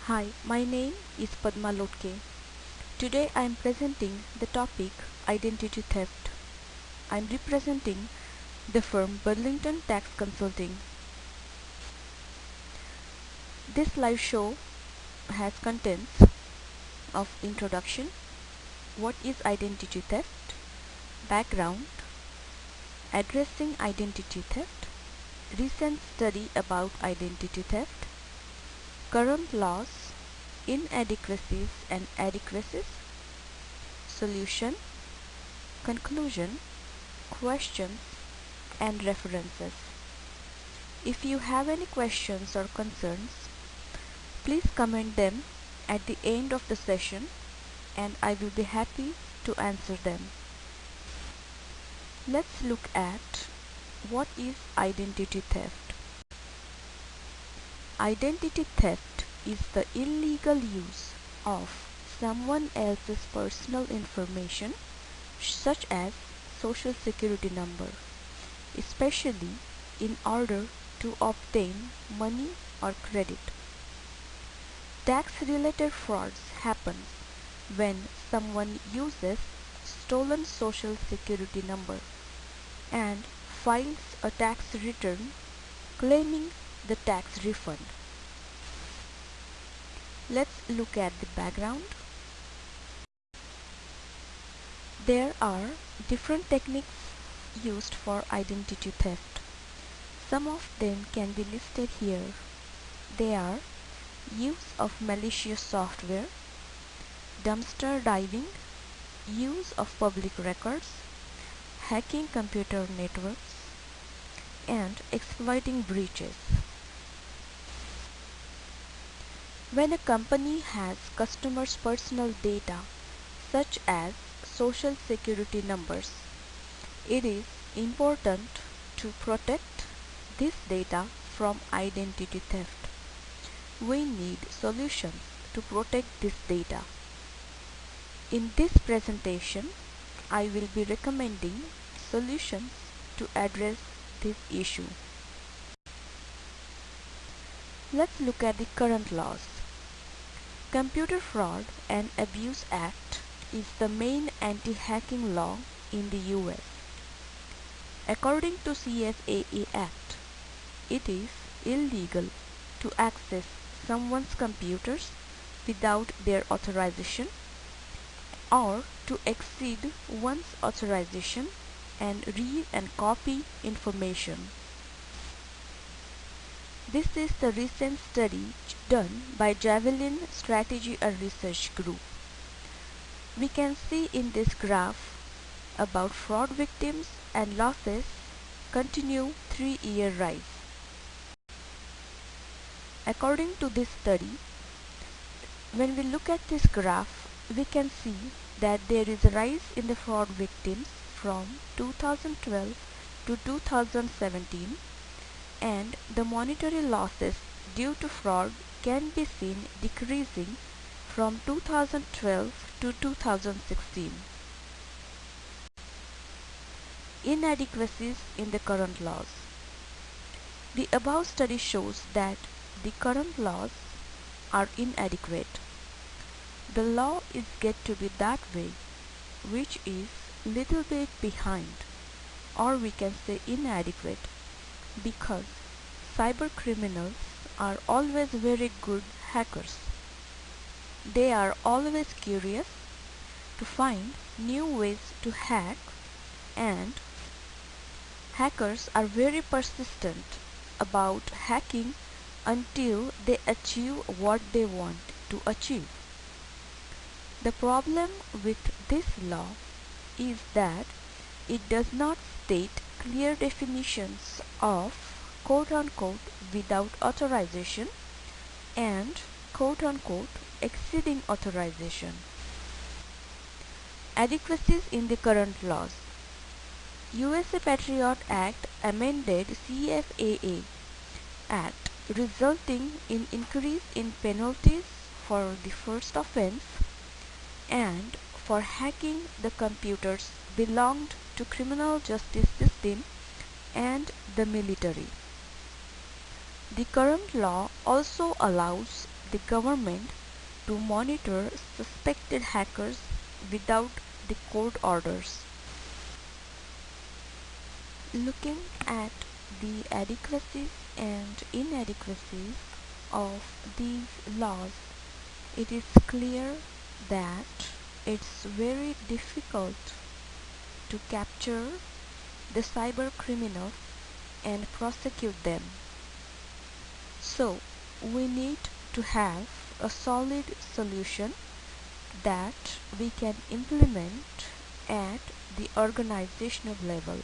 Hi, my name is Padma Lotke. Today I am presenting the topic Identity Theft. I am representing the firm Burlington Tax Consulting. This live show has contents of introduction, what is identity theft, background, addressing identity theft, recent study about identity theft, current laws, inadequacies and adequacies, solution, conclusion, questions, and references. If you have any questions or concerns, please comment them at the end of the session and I will be happy to answer them. Let's look at what is identity theft. Identity theft is the illegal use of someone else's personal information such as social security number, especially in order to obtain money or credit. Tax-related frauds happen when someone uses stolen social security number and files a tax return claiming the tax refund. Let's look at the background. There are different techniques used for identity theft. Some of them can be listed here. They are use of malicious software, dumpster diving, use of public records, hacking computer networks, and exploiting breaches. When a company has customers' personal data, such as social security numbers, it is important to protect this data from identity theft. We need solutions to protect this data. In this presentation, I will be recommending solutions to address this issue. Let's look at the current laws. Computer Fraud and Abuse Act is the main anti-hacking law in the US. According to CFAA Act, it is illegal to access someone's computers without their authorization or to exceed one's authorization and read and copy information. This is the recent study done by Javelin Strategy and Research Group. We can see in this graph about fraud victims and losses continue 3-year rise. According to this study, when we look at this graph, we can see that there is a rise in the fraud victims from 2012 to 2017, and the monetary losses due to fraud can be seen decreasing from 2012 to 2016. Inadequacies in the current laws. The above study shows that the current laws are inadequate. The law is get to be that way, which is little bit behind, or we can say inadequate, because cyber criminals are always very good hackers. They are always curious to find new ways to hack, and hackers are very persistent about hacking until they achieve what they want to achieve. The problem with this law is that it does not state clear definitions of quote-unquote without authorization and quote-unquote exceeding authorization. Adequacies in the current laws. USA Patriot Act amended CFAA Act, resulting in increase in penalties for the first offense and for hacking the computers belonged to criminal justice system and the military. The current law also allows the government to monitor suspected hackers without the court orders. Looking at the adequacies and inadequacies of these laws, it is clear that it's very difficult to capture the cyber criminals and prosecute them. So, we need to have a solid solution that we can implement at the organizational level.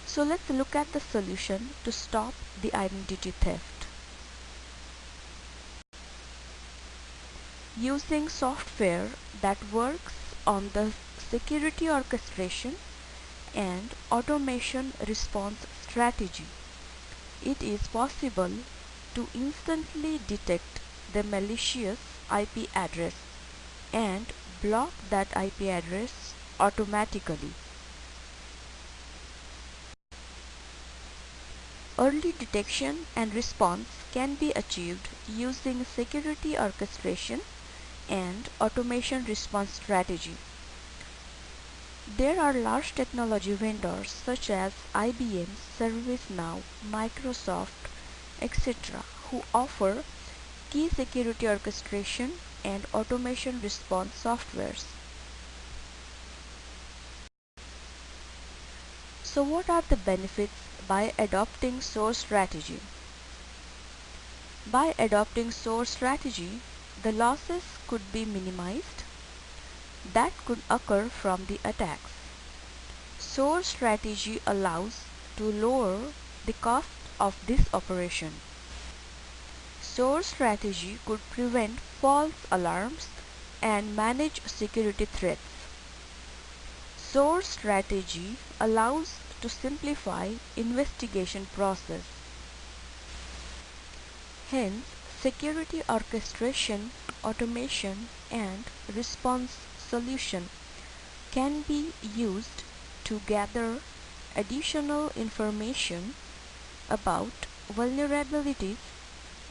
So let's look at the solution to stop the identity theft. Using software that works on the security orchestration and automation response strategy, it is possible to instantly detect the malicious IP address and block that IP address automatically. Early detection and response can be achieved using security orchestration and automation response strategy. There are large technology vendors such as IBM, ServiceNow, Microsoft, etc., who offer key security orchestration and automation response softwares. So what are the benefits by adopting SOAR strategy? By adopting SOAR strategy, the losses could be minimized that could occur from the attacks. SOAR strategy allows to lower the cost of this operation. SOAR strategy could prevent false alarms and manage security threats. SOAR strategy allows to simplify investigation process. Hence, security orchestration, automation, and response solution can be used to gather additional information about vulnerabilities,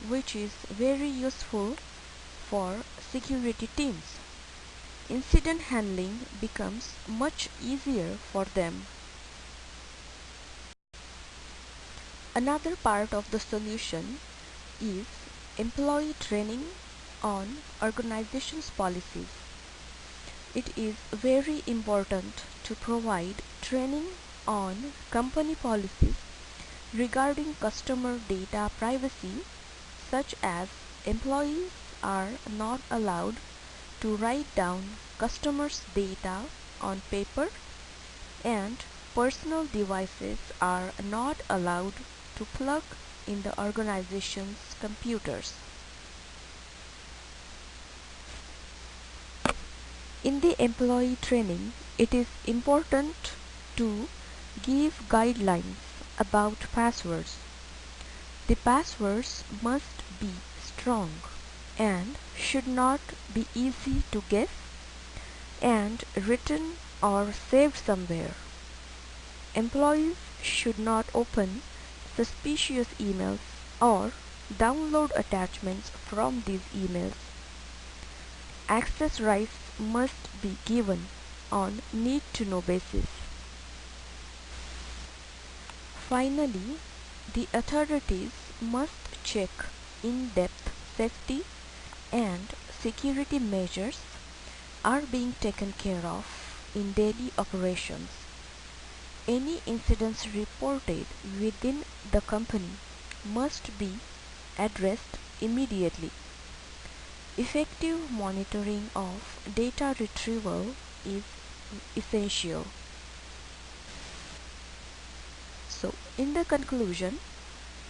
which is very useful for security teams. Incident handling becomes much easier for them. Another part of the solution is employee training on organization's policies. It is very important to provide training on company policies regarding customer data privacy, such as employees are not allowed to write down customers' data on paper and personal devices are not allowed to plug in the organization's computers. In the employee training, it is important to give guidelines about passwords. The passwords must be strong and should not be easy to guess and written or saved somewhere. Employees should not open suspicious emails or download attachments from these emails. Access rights must be given on need-to-know basis. Finally, the authorities must check in-depth safety and security measures are being taken care of in daily operations. Any incidents reported within the company must be addressed immediately. Effective monitoring of data retrieval is essential. So, in the conclusion,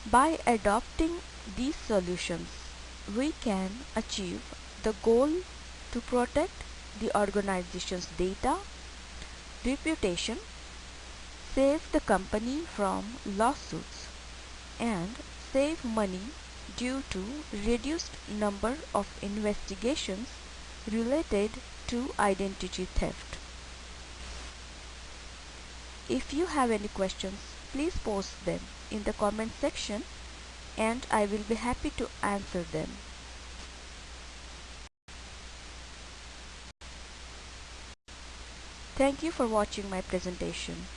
by adopting these solutions, we can achieve the goal to protect the organization's data, reputation, save the company from lawsuits, and save money due to reduced number of investigations related to identity theft. If you have any questions, please post them in the comment section and I will be happy to answer them. Thank you for watching my presentation.